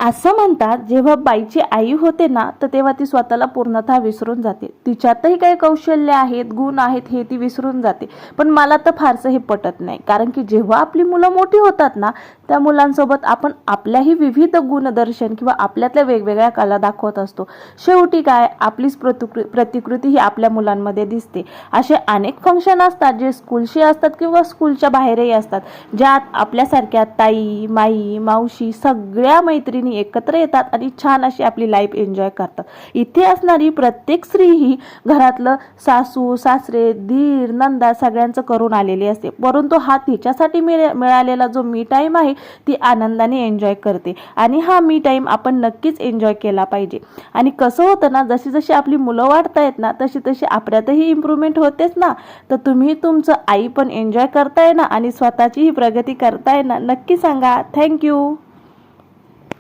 असं म्हणतात, जेव्हा बाईची आई होते ना, तर तेव्हा ती स्वतःला पूर्णतः विसरून जाते. तिच्यातही काही कौशल्य आहेत, गुण आहेत, हे ती विसरून जाते. पण मला तर फारसं हे पटत नाही, कारण की जेव्हा आपली मुलं मोठी होतात ना, त्या मुलांसोबत आपण आपल्याही विविध गुणदर्शन किंवा आपल्यातल्या वेगवेगळ्या कला दाखवत असतो. शेवटी काय, आपलीच प्रतिकृती ही आपल्या मुलांमध्ये दिसते. असे अनेक फंक्शन असतात जे स्कूलशी असतात किंवा स्कूलच्या बाहेरही असतात, ज्यात आपल्यासारख्या ताई, माई, मावशी सगळ्या मैत्रिणी एकत्र येतात आणि छान अशी आपली लाईफ एन्जॉय करतात. इथे असणारी प्रत्येक स्त्री ही घरातलं सासू सासरे दीर नंदा सगळ्यांचं करून आलेली असते, परंतु हा तिच्यासाठी मिळालेला जो मी टाईम आहे ती आनंदाने एन्जॉय करते. आणि हा मी टाईम आपण नक्कीच एन्जॉय केला पाहिजे. आणि कसं होतं ना, जशी जशी आपली मुलं वाढतायत ना, तशी तशी आपल्यातही इम्प्रूव्हमेंट होतेच ना. तर तुम्ही तुमचं आई पण एन्जॉय करताय ना आणि स्वतःचीही प्रगती करताय ना, नक्की सांगा. थँक्यू.